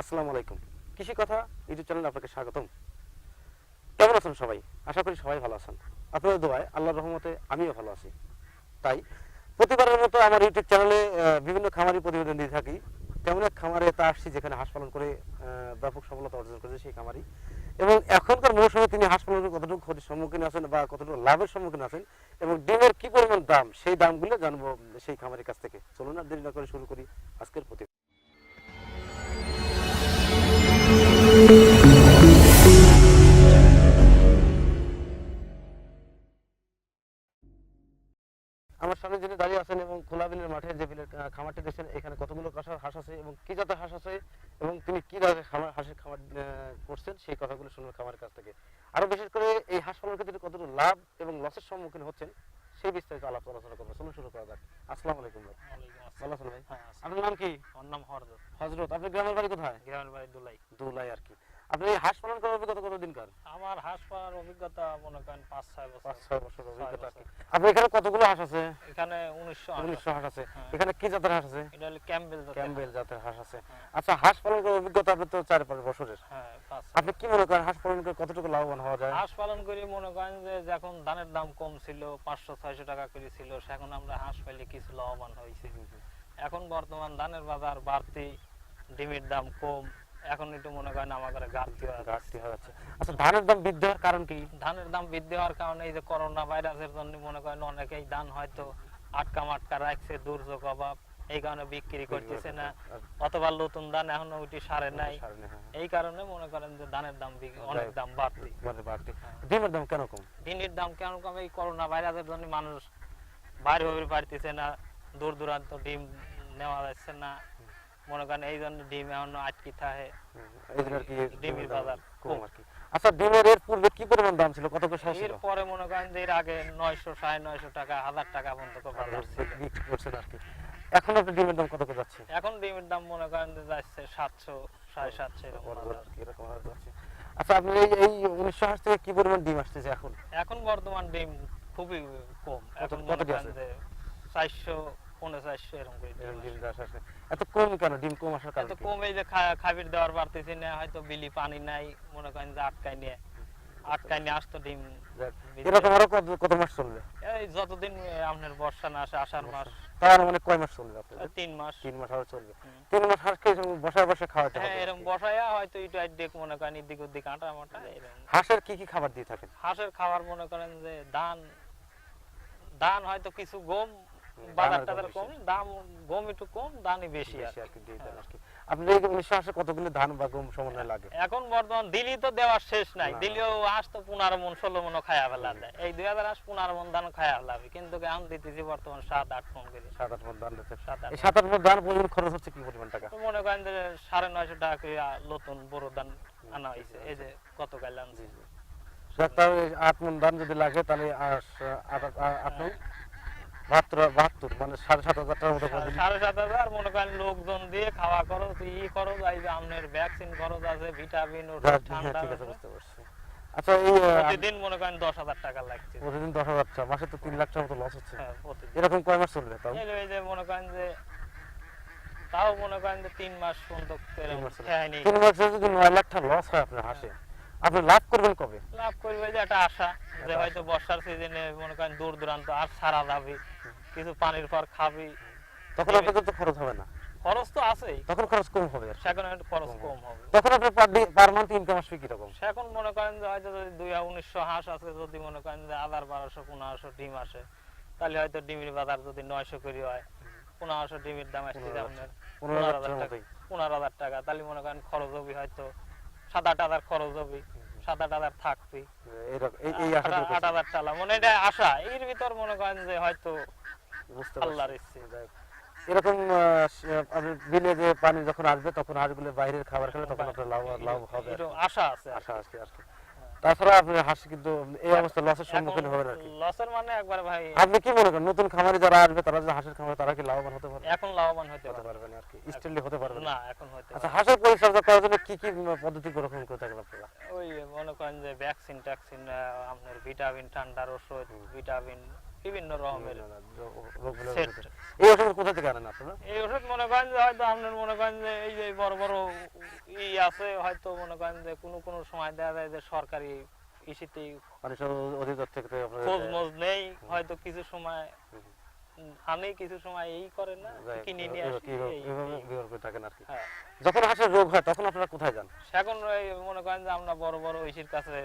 আসসালামু আলাইকুম। কৃষি কথা ইউটিউব চ্যানেলে আপনাকে স্বাগতম। কেমন আছেন সবাই? আশা করি সবাই ভালো আছেন। আপনাদের দোয়ায় আল্লাহর রহমতে আমিও ভালো আছি। তাই প্রতিবারের মতো আমার ইউটিউব চ্যানেলে বিভিন্ন খামারি প্রতিবেদন দিয়ে থাকি। তেমন এক খামারে তা আসছি যেখানে হাঁস পালন করে ব্যাপক সফলতা অর্জন করেছে সেই খামারি। এবং এখনকার মৌসুমে তিনি হাঁস পালন করে কতটুকু ক্ষতির সম্মুখীন আছেন বা কতটুকু লাভের সম্মুখীন আছেন এবং ডিমের কি পরিমাণ দাম সেই দামগুলো জানবো সেই খামারের কাছ থেকে। চলুন আর দেরি না করে শুরু করি আজকের প্রতিবেদন। আমার সামনে যিনি দাঁড়িয়ে আছেন এবং খোলা বিলের মাঠে যে বিলের খামারটি দেখছেন এখানে কতগুলো হাঁস আছে এবং কি জাতের হাঁস আছে এবং তিনি কি ধরনের হাঁসের খামার করছেন সেই কথাগুলো শুনবেন খামারের কাছ থেকে। আরো বিশেষ করে এই হাঁস পালন ক্ষেত্রে কতটুকু লাভ এবং লসের সম্মুখীন হচ্ছেন সেই বিস্তারিত আলোচনা করবো। চলুন শুরু করা যাক। আসসালামু আলাইকুম ভাই। ভালো আছেন ভাই? আপনার নাম কি? আমার নাম হরদত। হজরত, আপনার গ্রামের বাড়ি কোথায়? গ্রামের বাড়ি দুলাই। দুলাই আর কি। আপনি এই হাঁস পালন করার অভিজ্ঞতা কতদিনকার? আমার হাঁস পাওয়ার অভিজ্ঞতা মনে করেন 5-6 বছর। 5-6 বছর অভিজ্ঞতা আর কি। আপনার এখানে কতগুলো হাঁস আছে? এখানে 1900 হাঁস আছে। হ্যাঁ। এখানে কি জাতের হাঁস আছে? এটা হলো ক্যাম্বেল জাতের। ক্যাম্বেল জাতের হাঁস আছে। হ্যাঁ। আচ্ছা, হাঁস পালন করার অভিজ্ঞতা আপনার তো 4-5 বছরের। হ্যাঁ, 5। আপনি কি মনে করেন হাঁস পালন করে কতটুকু লাভবান হওয়া যায়? হাঁস পালন করি মনে করেন যে যখন ধানের দাম কম ছিল 500-600 টাকা করে ছিল, সেখন আমরা হাঁস পাইলে কিছু লাভবান হয়েছি। এখন বর্তমান ধানের বাজার বাড়তি, ডিমের দাম কম, এখন একটু মনে করেন আমাদের ঘাটতি হয়ে যাচ্ছে। আচ্ছা, ধানের দাম বৃদ্ধি হওয়ার কারণ কি? ধানের দাম বৃদ্ধি হওয়ার কারণে এই যে করোনা ভাইরাসের জন্য মনে করেন অনেকেই ধান হয়তো আটকা রাখছে, দুর্যোগ অভাব, এই কারণে বিক্রি করতেছে না, অথবা নতুন ধান এখনো ওইটি সারে নাই, এই কারণে মনে করেন যে ধানের দাম অনেক দাম বাড়তি। ডিমের দাম কেন কম? ডিমের দাম কেন কম? এই করোনা ভাইরাসের জন্য মানুষ বাইরে হয়ে পারতেছে না, দূর দূরান্ত ডিম নেওয়া যাচ্ছে না, মনে করেন এই জন্য ডিম এখনো আটকি থাকে, ডিমের বাজার কম আর কি। আচ্ছা, ডিমের এর পূর্বে কি পরিমাণ দাম ছিল? কত করে ছিল? এর পরে মনে করেন যে এর আগে 900-950 টাকা, 1000 টাকা পর্যন্ত বাজার ছিল বিক্রি করছেন আর কি। এখন আপনি ডিমের দাম কত করে যাচ্ছে? এখন ডিমের দাম মনে করেন যে যাচ্ছে 700-750 এরকম যাচ্ছে। আচ্ছা, আপনি এই 1900 হাঁস থেকে কি পরিমাণ ডিম আসতেছে এখন? এখন বর্তমান ডিম খুবই কম। এখন মনে করেন যে 400-450 এরকম করে ডিম আসে। এত কম কেন? ডিম কম আসার কারণ এত কি? কম এই যে খাবির দেওয়ার পারতেছি না, হয়তো বিলি পানি নাই, মনে করেন যে আটকায় নিয়ে আসতো ডিম। এরকম আরো কত মাস চলবে? এই যতদিন আপনার বর্ষা না আসে, আষাঢ় মাস। তার মানে কয় মাস চলবে আপনাদের? 3 মাস। 3 মাস আরো চলবে। 3 মাস হাঁসকে বসায় খাওয়াতে হবে? হ্যাঁ, এরকম বসায়া হয়তো একটু দেখ মনে করেন এদিক ওদিক আটা মাটা এরকম। হাঁসের কি খাবার দিয়ে থাকেন? হাঁসের খাবার মনে করেন যে ধান হয়তো কিছু গম, বাজারটা কম দাম, গম একটু কম, ধানই বেশি আর কি দিয়ে দেন আর কি। আপনি এই 1900 হাঁসে কতগুলো ধান বা গম সমন্বয় লাগে? এখন বর্তমান দিলি তো দেওয়ার শেষ নাই, দিলেও হাঁস তো 15 মণ 16 মণ খায়া ফেলা যায়। এই 2000 হাঁস 15 মণ ধান খায়া ফেলাবে, কিন্তু এখন দিতেছি বর্তমান 7-8 মণ করে। 7-8 মণ ধান দিতে। 7-8 এই 7-8 মণ ধান পরিমাণ খরচ হচ্ছে কি পরিমাণ টাকা? তো মনে করেন যে 950 টাকা করে নতুন বড় ধান আনা হয়েছে, এই যে কত গাইল আনছি। 8 মণ ধান যদি লাগে তাহলে 8 72 মানে 7,500 টাকার মতো পড়বে। 7,500 মনে করেন লোকজন দিয়ে খাওয়া খরচ, খরচ, এই যে আপনার ভ্যাকসিন খরচ আছে, ভিটামিন, ঠান্ডা। ঠিক আছে, বুঝতে পারছি। আচ্ছা, এই প্রতিদিন মনে করেন 10,000 টাকা লাগছে। প্রতিদিন 10,000 টাকা, মাসে তো 3 লাখ টাকা মতো লস হচ্ছে। হ্যাঁ, প্রতিদিন। এরকম কয় মাস চলবে তাও? এই যে মনে করেন যে তাও মনে করেন যে 3 মাস পর্যন্ত 3 মাসে যদি 9 লাখ টাকা লস হয় আপনার হাসে, আপনি লাভ করবেন কবে? লাভ করবে যে একটা আশা, যে হয়তো বর্ষার সিজনে মনে করেন দূর দূরান্ত আর সারা যাবে, কিছু পানির পর খাবি, তখন আপনাদের তো খরচ হবে না। খরচ তো আছেই, তখন খরচ কম হবে। সেখানে একটু খরচ কম হবে। তখন আপনার পার মান্থ ইনকাম আসবে কি রকম? এখন মনে করেন যে হয়তো যদি 1900 হাঁস আছে, যদি মনে করেন যে 1200-1500 ডিম আসে, তাহলে হয়তো ডিমের বাজার যদি 900 করে হয়, 1500 ডিমের দাম আসছে আপনার 15,000 টাকা, তাহলে মনে করেন খরচ হবে হয়তো 7-8 খরচ হবে, 7-8 থাকবে, 8,000 টাকা মনে এটা আশা। এর ভিতর মনে করেন যে হয়তো আল্লাহর ইচ্ছে। এরকম বিলে যে পানি যখন আসবে তখন হাঁসগুলো বাইরের খাবার খেলে তখন আপনার লাভ হবে, আশা আছে। তাছাড়া আপনি হাঁস কিন্তু এই অবস্থা লসের সম্মুখীন হবে না। লসের মানে একবার ভাই, আপনি কি মনে করেন নতুন খামারি যারা আসবে তারা যে হাঁসের খামার, তারা কি লাভবান হতে পারবে? এখন লাভবান হতে পারবে না আর কি, স্টিলি হতে পারবে না এখন হতে। আচ্ছা, হাঁসের পরিচর্যা করার জন্য কি কি পদ্ধতি গ্রহণ করে থাকেন আপনারা? ওই মনে করেন যে ভ্যাকসিন ট্যাকসিন, আপনার ভিটামিন, ঠান্ডার ওষুধ, ভিটামিন, বিভিন্ন রকমের রোগ বলে সেট। এই ওষুধ কোথা থেকে আনেন আপনারা? এই ওষুধ মনে করেন যে হয়তো আপনার মনে করেন যে এই যে বড় বড় আছে হয়তো মনে করেন যে কোনো সময় দেখা যায় যে সরকারি ইসিতেই মানে সব অধিদপ্তর থেকে আপনাদের খোঁজ মোজ নেই, হয়তো কিছু সময় আনে, কিছু সময় এই করে না, কিনে নিয়ে আসি এইভাবে ব্যবহার করে থাকেন আর কি। হ্যাঁ। যখন হাঁসের রোগ হয় তখন আপনারা কোথায় যান? এখন এই মনে করেন যে আমরা বড় বড় ঐশীর কাছে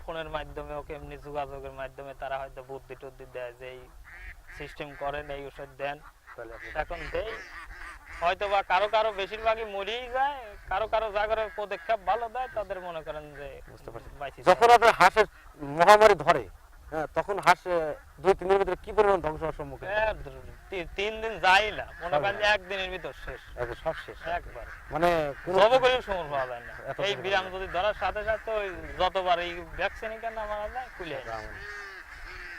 ফোনের মাধ্যমে ওকে এমনি যোগাযোগের মাধ্যমে তারা হয়তো বুদ্ধি টুদ্ধি দেয় যে এই সিস্টেম করেন, এই ওষুধ দেন, তাহলে আপনি এখন দেই। হয়তো বা কারো কারো বেশিরভাগই মরেই যায়, কারো কারো জায়গার পদক্ষেপ ভালো দেয়, তাদের মনে করেন যে বুঝতে পারছি। বাইচে যখন আপনার হাঁসের মহামারী ধরে, হ্যাঁ, তখন হাঁস 2-3 দিনের ভিতরে কি পরিমাণ ধ্বংস হওয়ার সম্মুখীন হয়? 3 দিন যাই না, মনে করেন যে একদিনের ভিতর শেষ একদম সব শেষ একবার। মানে কোনো সর্বকরীয় সময় পাওয়া যায় না। এত এই পরিমাণ বিরাম যদি ধরার সাথে সাথে ওই যতবার এই ভ্যাকসিনে কেন মারা যায় খুলে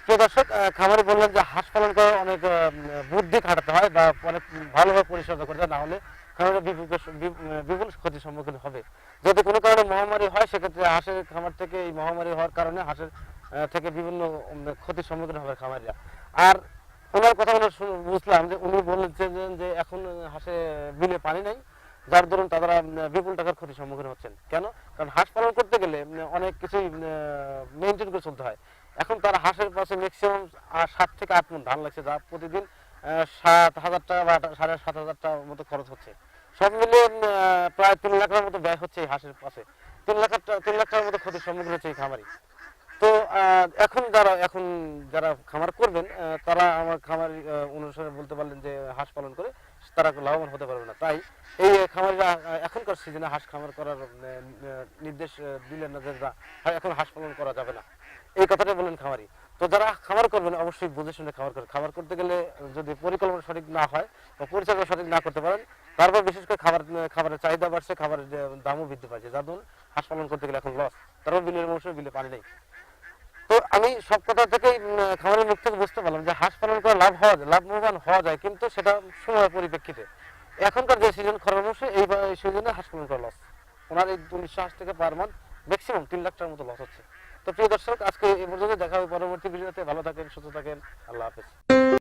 প্রিয় দর্শক, খামারে বললেন যে হাঁস পালন করে অনেক বুদ্ধি খাটাতে হয় বা অনেক ভালোভাবে পরিচর্যা করতে হয়, না হলে খামারে বিপুল ক্ষতির সম্মুখীন হবে। যদি কোনো কারণে মহামারী হয় সেক্ষেত্রে হাঁসের খামার থেকে এই মহামারী হওয়ার কারণে হাঁসের থেকে বিভিন্ন ক্ষতির সম্মুখীন হবে খামারিরা। আর ওনার কথা বুঝলাম যে উনি বলেছেন যে এখন হাঁসে বিলে পানি নাই, যার দরুন তারা বিপুল টাকার ক্ষতির সম্মুখীন হচ্ছেন। কেন? কারণ হাঁস পালন করতে গেলে অনেক কিছুই মেনটেন করে চলতে হয়। এখন তার হাঁসের পাশে ম্যাক্সিমাম 7 থেকে 8 মণ ধান লাগছে, যা প্রতিদিন 7,000 টাকা বা 7,500 টাকার মতো খরচ হচ্ছে। সব মিলিয়ে প্রায় 3 লাখ টাকার মতো ব্যয় হচ্ছে এই হাঁসের পাশে। 3 লাখ টাকার মতো ক্ষতির সম্মুখীন হচ্ছে এই খামারি। তো এখন যারা খামার করবেন তারা আমার খামার অনুসারে বলতে পারলেন যে হাঁস পালন করে তারা লাভবান হতে পারবে না। তাই এই খামারিরা এখনকার সিজনে হাঁস খামার করার নির্দেশ দিলেন না যে এখন হাঁস পালন করা যাবে না, এই কথাটা বললেন খামারি। তো যারা খামার করবেন অবশ্যই বুঝে শুনে খামার করবেন। খামার করতে গেলে যদি পরিকল্পনা সঠিক না হয় বা পরিচর্যা সঠিক না করতে পারেন, তারপর বিশেষ করে খাবারের চাহিদা বাড়ছে, খাবারের দামও বৃদ্ধি পাচ্ছে, যার জন্য হাঁস পালন করতে গেলে এখন লস। তারপর বিলের মৌসুমে বিলে পানি নেই। তো আমি সব কথা থেকেই খামারের মুখ থেকে বুঝতে পারলাম যে হাঁস পালন করে লাভবান হওয়া যায়, কিন্তু সেটা সময়ের পরিপ্রেক্ষিতে। এখনকার যে সিজন খরার মৌসুমে এই সিজনে হাঁস পালন করা লস। ওনার এই 1900 হাঁস থেকে পার মান্থ ম্যাক্সিমাম 3 লাখ টাকার মতো লস হচ্ছে। তো প্রিয় দর্শক, আজকে এই পর্যন্ত দেখা হবে পরবর্তী ভিডিওতে। ভালো থাকেন, সুস্থ থাকেন, আল্লাহ হাফেজ।